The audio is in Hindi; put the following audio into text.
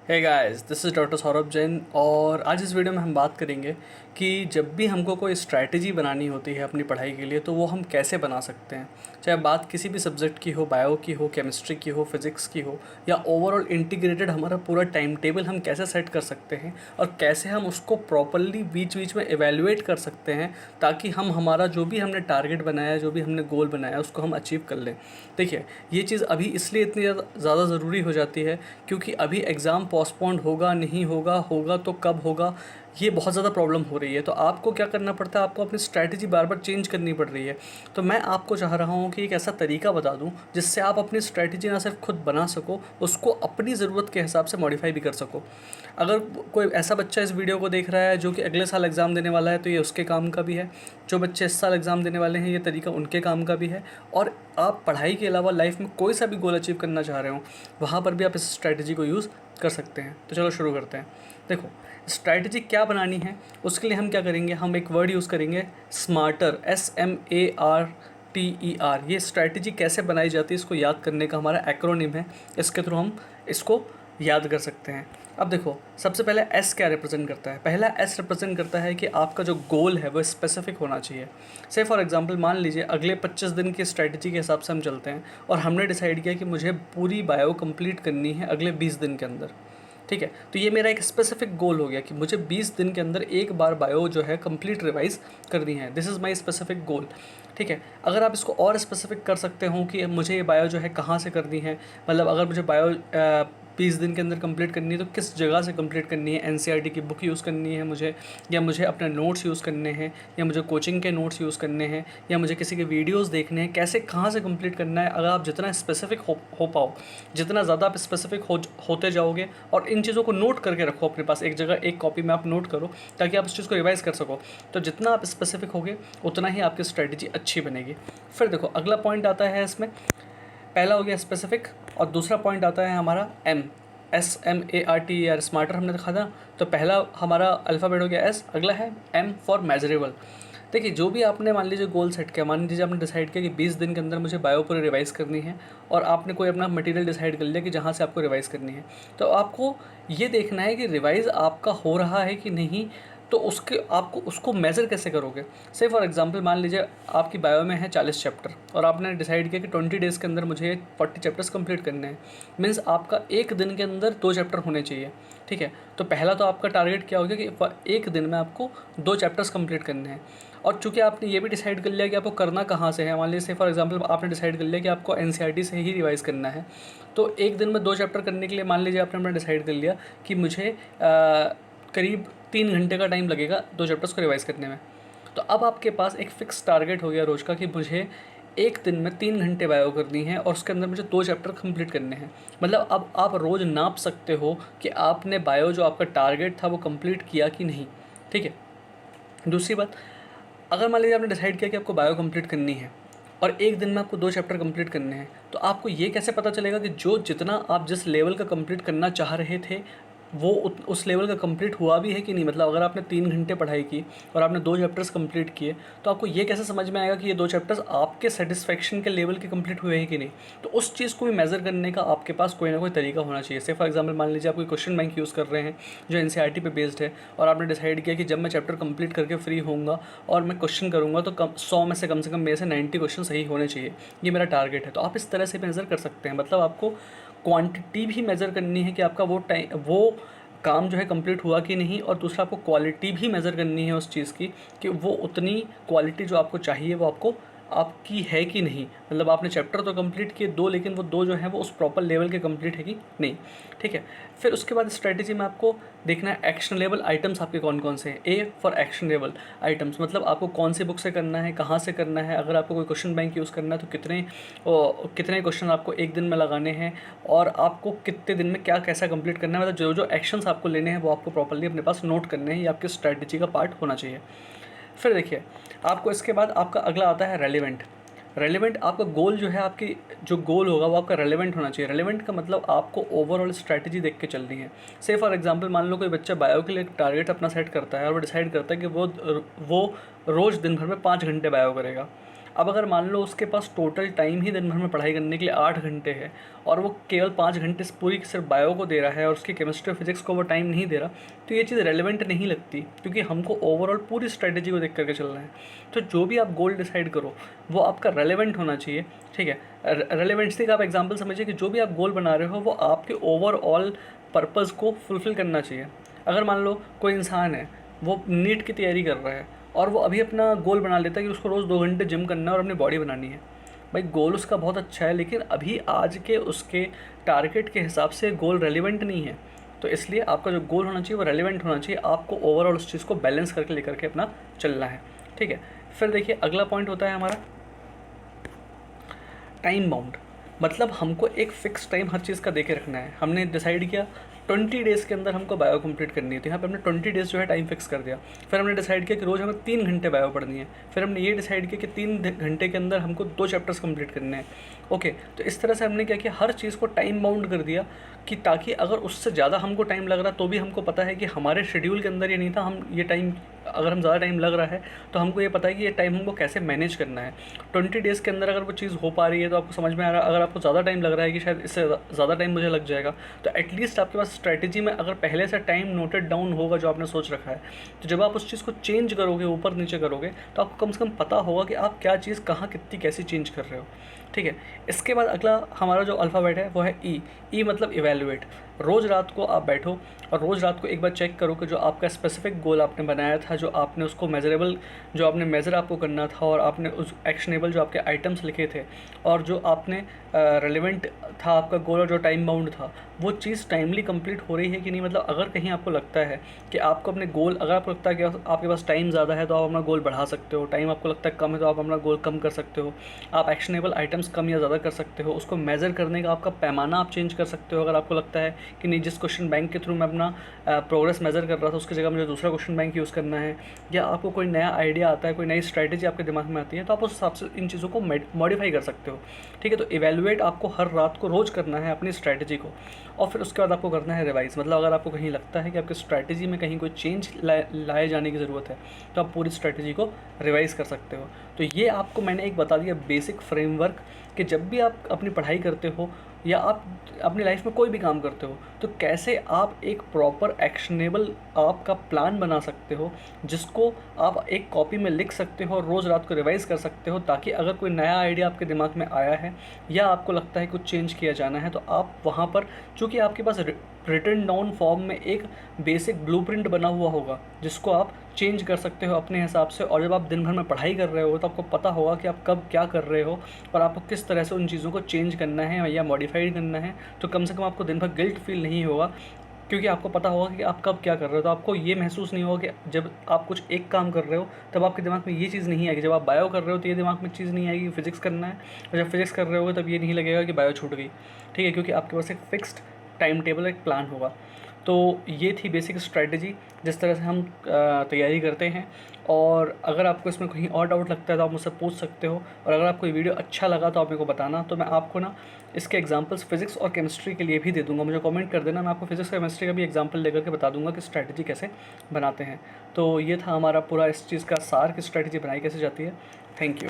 Hey guys, this is doctor Saurabh Jain और आज इस वीडियो में हम बात करेंगे कि जब भी हमको कोई स्ट्रैटेजी बनानी होती है अपनी पढ़ाई के लिए तो वो हम कैसे बना सकते हैं। चाहे बात किसी भी सब्जेक्ट की हो, बायो की हो, केमिस्ट्री की हो, फिज़िक्स की हो या ओवरऑल इंटीग्रेटेड हमारा पूरा टाइम टेबल हम कैसे सेट कर सकते हैं और कैसे हम उसको प्रॉपरली बीच बीच में एवेलुएट कर सकते हैं ताकि हम हमारा जो भी हमने टारगेट बनाया, जो भी हमने गोल बनाया उसको हम अचीव कर लें। देखिए, ये चीज़ अभी इसलिए इतनी ज़्यादा ज़रूरी हो जाती है क्योंकि अभी एग्ज़ाम पोस्टपोन्ड होगा, नहीं होगा, होगा तो कब होगा, ये बहुत ज़्यादा प्रॉब्लम हो रही है। तो आपको क्या करना पड़ता है, आपको अपनी स्ट्रैटेजी बार बार चेंज करनी पड़ रही है। तो मैं आपको चाह रहा हूँ कि एक ऐसा तरीका बता दूँ जिससे आप अपनी स्ट्रैटेजी ना सिर्फ खुद बना सको, उसको अपनी ज़रूरत के हिसाब से मॉडिफाई भी कर सको। अगर कोई ऐसा बच्चा इस वीडियो को देख रहा है जो कि अगले साल एग्ज़ाम देने वाला है तो ये उसके काम का भी है। जो बच्चे इस साल एग्ज़ाम देने वाले हैं ये तरीका उनके काम का भी है। और आप पढ़ाई के अलावा लाइफ में कोई सा भी गोल अचीव करना चाह रहे हो वहाँ पर भी आप इस स्ट्रैटेजी को यूज़ कर सकते हैं। तो चलो शुरू करते हैं। देखो, स्ट्रैटेजी क्या बनानी है उसके लिए हम क्या करेंगे, हम एक वर्ड यूज़ करेंगे स्मार्टर, SMARTER। ये स्ट्रैटेजी कैसे बनाई जाती है इसको याद करने का हमारा एक्रोनिम है। इसके थ्रू हम इसको याद कर सकते हैं। अब देखो, सबसे पहले एस क्या रिप्रेजेंट करता है। पहला एस रिप्रेजेंट करता है कि आपका जो गोल है वो स्पेसिफिक होना चाहिए। से फॉर एग्जांपल मान लीजिए अगले 25 दिन की स्ट्रैटेजी के हिसाब से हम चलते हैं और हमने डिसाइड किया कि मुझे पूरी बायो कंप्लीट करनी है अगले 20 दिन के अंदर। ठीक है, तो ये मेरा एक स्पेसिफिक गोल हो गया कि मुझे 20 दिन के अंदर एक बार बायो जो है कंप्लीट रिवाइज करनी है। This is my specific goal. ठीक है, अगर आप इसको और स्पेसिफिक कर सकते हो कि मुझे ये बायो जो है कहाँ से करनी है, मतलब अगर मुझे बायो 20 दिन के अंदर कंप्लीट करनी है तो किस जगह से कंप्लीट करनी है, NCERT की बुक यूज़ करनी है मुझे, या मुझे अपने नोट्स यूज़ करने हैं, या मुझे कोचिंग के नोट्स यूज़ करने हैं, या मुझे किसी के वीडियोस देखने हैं, कैसे कहाँ से कंप्लीट करना है। अगर आप जितना स्पेसिफिक हो पाओ, जितना ज़्यादा आप स्पेसिफिक होते जाओगे और इन चीज़ों को नोट करके रखो अपने पास, एक जगह एक कॉपी में आप नोट करो ताकि आप उस चीज़ को रिवाइज़ कर सको। तो जितना आप स्पेसिफिक होगे उतना ही आपकी स्ट्रैटेजी अच्छी बनेगी। फिर देखो, अगला पॉइंट आता है इसमें, पहला हो गया स्पेसिफिक और दूसरा पॉइंट आता है हमारा SMART, स्मार्टर हमने देखा था। तो पहला हमारा अल्फ़ाबेट हो गया S, अगला है M फॉर मेजरेबल। देखिए, जो भी आपने मान लीजिए गोल सेट किया, मान लीजिए आपने डिसाइड किया कि 20 दिन के अंदर मुझे बायो पूरी रिवाइज़ करनी है और आपने कोई अपना मटेरियल डिसाइड कर लिया कि जहाँ से आपको रिवाइज़ करनी है। तो आपको ये देखना है कि रिवाइज़ आपका हो रहा है कि नहीं। तो उसके आपको उसको मेज़र कैसे करोगे। से फॉर एग्जांपल मान लीजिए आपकी बायो में है 40 चैप्टर और आपने डिसाइड किया कि 20 डेज़ के अंदर मुझे 40 चैप्टर्स कंप्लीट करने हैं। मीन्स आपका एक दिन के अंदर 2 चैप्टर होने चाहिए। ठीक है, तो पहला तो आपका टारगेट क्या हो गया कि एक दिन में आपको 2 चैप्टर्स कंप्लीट करने हैं। और चूँकि आपने ये भी डिसाइड कर लिया कि आपको करना कहाँ से है, मान लीजिए फॉर एग्जांपल आपने डिसाइड कर लिया कि आपको NCERT से ही रिवाइज़ करना है। तो एक दिन में 2 चैप्टर करने के लिए मान लीजिए आपने अपना डिसाइड कर लिया कि मुझे करीब 3 घंटे का टाइम लगेगा 2 चैप्टर्स को रिवाइज़ करने में। तो अब आपके पास एक फ़िक्स टारगेट हो गया रोज़ का कि मुझे एक दिन में 3 घंटे बायो करनी है और उसके अंदर मुझे 2 चैप्टर कंप्लीट करने हैं। मतलब अब आप रोज़ नाप सकते हो कि आपने बायो जो आपका टारगेट था वो कंप्लीट किया कि नहीं। ठीक है, दूसरी बात, अगर मान लीजिए आपने डिसाइड किया कि आपको बायो कंप्लीट करनी है और एक दिन में आपको 2 चैप्टर कंप्लीट करने हैं, तो आपको ये कैसे पता चलेगा कि जो जितना आप जिस लेवल का कंप्लीट करना चाह रहे थे वो उस लेवल का कंप्लीट हुआ भी है कि नहीं। मतलब अगर आपने 3 घंटे पढ़ाई की और आपने 2 चैप्टर्स कंप्लीट किए तो आपको ये कैसे समझ में आएगा कि ये 2 चैप्टर्स आपके सेटिस्फेक्शन के लेवल के कंप्लीट हुए हैं कि नहीं। तो उस चीज़ को भी मेज़र करने का आपके पास कोई ना कोई तरीका होना चाहिए। से फॉर एग्जाम्पल मान लीजिए आप कोई क्वेश्चन बैंक यूज़ कर रहे हैं जो NCERT पे बेस्ड है और आपने डिसाइड किया कि जब मैं चैप्टर कंप्लीट करके फ्री होऊंगा और मैं क्वेश्चन करूँगा तो 100 में से कम मेरे से 90 क्वेश्चन सही होने चाहिए, ये मेरा टारगेट है। तो आप इस तरह से मेज़र कर सकते हैं। मतलब आपको क्वांटिटी भी मेज़र करनी है कि आपका वो काम जो है कंप्लीट हुआ कि नहीं, और दूसरा आपको क्वालिटी भी मेज़र करनी है उस चीज़ की कि वो उतनी क्वालिटी जो आपको चाहिए वो आपकी है कि नहीं। मतलब आपने चैप्टर तो कंप्लीट किए 2, लेकिन वो 2 जो हैं वो उस प्रॉपर लेवल के कंप्लीट है कि नहीं। ठीक है, फिर उसके बाद स्ट्रैटेजी में आपको देखना है एक्शनेबल आइटम्स आपके कौन कौन से हैं। A फॉर एक्शनेबल आइटम्स, मतलब आपको कौन सी बुक से करना है, कहाँ से करना है। अगर आपको कोई क्वेश्चन बैंक यूज़ करना है तो कितने क्वेश्चन आपको एक दिन में लगाने हैं और आपको कितने दिन में क्या कैसा कंप्लीट करना है। मतलब जो जो एक्शंस आपको लेने हैं वो आपको प्रॉपर्ली अपने पास नोट करने हैं, ये आपकी स्ट्रैटेजी का पार्ट होना चाहिए। फिर देखिए, आपको इसके बाद आपका अगला आता है रेलिवेंट। रेलिवेंट आपका गोल जो है, आपकी जो गोल होगा वो आपका रेलिवेंट होना चाहिए। रेलिवेंट का मतलब आपको ओवरऑल स्ट्रैटेजी देख के चलनी है। से फॉर एग्जांपल मान लो कोई बच्चा बायो के लिए एक टारगेट अपना सेट करता है और वो डिसाइड करता है कि वो रोज़ दिन भर में 5 घंटे बायो करेगा। अब अगर मान लो उसके पास टोटल टाइम ही दिन भर में पढ़ाई करने के लिए 8 घंटे है और वो केवल 5 घंटे पूरी सिर्फ बायो को दे रहा है और उसकी केमिस्ट्री और फिजिक्स को वो टाइम नहीं दे रहा, तो ये चीज़ रेलिवेंट नहीं लगती, क्योंकि हमको ओवरऑल पूरी स्ट्रेटेजी को देख करके चलना है। तो जो भी आप गोल डिसाइड करो वो आपका रेलिवेंट होना चाहिए, ठीक है। रेलिवेंसी का आप एग्जाम्पल समझिए कि जो भी आप गोल बना रहे हो वो आपके ओवरऑल पर्पज़ को फुलफ़िल करना चाहिए। अगर मान लो कोई इंसान है, वो नीट की तैयारी कर रहा है और वो अभी अपना गोल बना लेता है कि उसको रोज़ 2 घंटे जिम करना है और अपनी बॉडी बनानी है। भाई गोल उसका बहुत अच्छा है, लेकिन अभी आज के उसके टारगेट के हिसाब से गोल रेलिवेंट नहीं है। तो इसलिए आपका जो गोल होना चाहिए वो रेलिवेंट होना चाहिए, आपको ओवरऑल उस चीज़ को बैलेंस करके लेकर के अपना चलना है, ठीक है। फिर देखिए अगला पॉइंट होता है हमारा टाइम बाउंड। मतलब हमको एक फ़िक्स टाइम हर चीज़ का दे के रखना है। हमने डिसाइड किया 20 डेज़ के अंदर हमको बायो कंप्लीट करनी है, तो यहाँ पे हमने 20 डेज़ जो है टाइम फिक्स कर दिया। फिर हमने डिसाइड किया कि रोज़ हमें 3 घंटे बायो पढ़नी है। फिर हमने ये डिसाइड किया कि 3 घंटे के अंदर हमको 2 चैप्टर्स कंप्लीट करने हैं। ओके, तो इस तरह से हमने क्या किया, हर चीज़ को टाइम बाउंड कर दिया कि ताकि अगर उससे ज़्यादा हमको टाइम लग रहा तो भी हमको पता है कि हमारे शेड्यूल के अंदर ये नहीं था, हम ये टाइम अगर हम ज़्यादा टाइम लग रहा है तो हमको ये पता है कि ये टाइम हमको कैसे मैनेज करना है। 20 डेज़ के अंदर अगर वो चीज़ हो पा रही है तो आपको समझ में आ रहा है। अगर आपको ज़्यादा टाइम लग रहा है कि शायद इससे ज़्यादा टाइम मुझे लग जाएगा, तो एटलीस्ट आपके पास स्ट्रैटेजी में अगर पहले से टाइम नोटेड डाउन होगा जो आपने सोच रखा है, तो जब आप उस चीज़ को चेंज करोगे, ऊपर नीचे करोगे, तो आपको कम से कम पता होगा कि आप क्या चीज़ कहाँ कितनी कैसी चेंज कर रहे हो, ठीक है। इसके बाद अगला हमारा जो अल्फ़ाबेट है वो है ई मतलब इवैल्यूएट। रोज़ रात को आप बैठो और रोज़ रात को एक बार चेक करो कि जो आपका स्पेसिफिक गोल आपने बनाया था, जो आपने उसको मेजरेबल, जो आपने मेज़र आपको करना था और आपने उस एक्शनेबल जो आपके आइटम्स लिखे थे और जो आपने रेलेवेंट था आपका गोल और जो टाइम बाउंड था, वो चीज़ टाइमली कंप्लीट हो रही है कि नहीं। मतलब अगर कहीं आपको लगता है कि आपको अपने गोल, अगर आपको लगता है कि आपके पास टाइम ज़्यादा है तो आप अपना गोल बढ़ा सकते हो, टाइम आपको लगता है कम है तो आप अपना गोल कम कर सकते हो, आप एक्शनेबल आइटम्स कम या ज़्यादा कर सकते हो, उसको मेज़र करने का आपका पैमाना आप चेंज कर सकते हो। अगर आपको लगता है कि नहीं, जिस क्वेश्चन बैंक के थ्रू मैं अपना प्रोग्रेस मेज़र कर रहा था उसकी जगह मुझे दूसरा क्वेश्चन बैंक यूज़ करना है, या आपको कोई नया आइडिया आता है, कोई नई स्ट्रैटेजी आपके दिमाग में आती है, तो आप उस हिसाब से इन चीज़ों को मॉडिफाई कर सकते हो, ठीक है। तो इवैल्यूएट आपको हर रात को रोज़ करना है अपनी स्ट्रैटेजी को, और फिर उसके बाद आपको करना है रिवाइज़। मतलब अगर आपको कहीं लगता है कि आपकी स्ट्रैटेजी में कहीं कोई चेंज लाए जाने की ज़रूरत है, तो आप पूरी स्ट्रैटेजी को रिवाइज़ कर सकते हो। तो ये आपको मैंने एक बता दिया बेसिक फ्रेमवर्क कि जब भी आप अपनी पढ़ाई करते हो या आप अपनी लाइफ में कोई भी काम करते हो, तो कैसे आप एक प्रॉपर एक्शनेबल आपका प्लान बना सकते हो, जिसको आप एक कॉपी में लिख सकते हो और रोज़ रात को रिवाइज़ कर सकते हो, ताकि अगर कोई नया आइडिया आपके दिमाग में आया है या आपको लगता है कुछ चेंज किया जाना है, तो आप वहाँ पर, चूँकि आपके पास रिटन डाउन फॉर्म में एक बेसिक ब्लूप्रिंट बना हुआ होगा जिसको आप चेंज कर सकते हो अपने हिसाब से। और जब आप दिन भर में पढ़ाई कर रहे हो तो आपको पता होगा कि आप कब क्या कर रहे हो और आपको किस तरह से उन चीज़ों को चेंज करना है या मॉडिफाइड करना है। तो कम से कम आपको दिन भर गिल्ट फील नहीं होगा, क्योंकि आपको पता होगा कि आप कब क्या कर रहे हो। तो आपको ये महसूस नहीं होगा कि जब आप कुछ एक काम कर रहे हो तब आपके दिमाग में ये चीज़ नहीं आएगी, जब आप बायो कर रहे हो तो ये दिमाग में चीज़ नहीं आएगी फिजिक्स करना है, और जब फिजिक्स कर रहे होगे तब ये नहीं लगेगा कि बायो छूट गई, ठीक है, क्योंकि आपके पास एक फिक्स्ड टाइम टेबल, एक प्लान होगा। तो ये थी बेसिक स्ट्रैटेजी जिस तरह से हम तैयारी करते हैं। और अगर आपको इसमें कहीं और डाउट लगता है तो आप मुझसे पूछ सकते हो, और अगर आपको ये वीडियो अच्छा लगा तो आप मेरे को बताना, तो मैं आपको ना इसके एग्जांपल्स फिजिक्स और केमिस्ट्री के लिए भी दे दूंगा। मुझे कमेंट कर देना, मैं आपको फिजिक्स और केमिस्ट्री का भी एग्जांपल लेकर के बता दूंगा कि स्ट्रैटेजी कैसे बनाते हैं। तो ये था हमारा पूरा इस चीज़ का सार कि स्ट्रैटेजी बनाई कैसे जाती है। Thank you.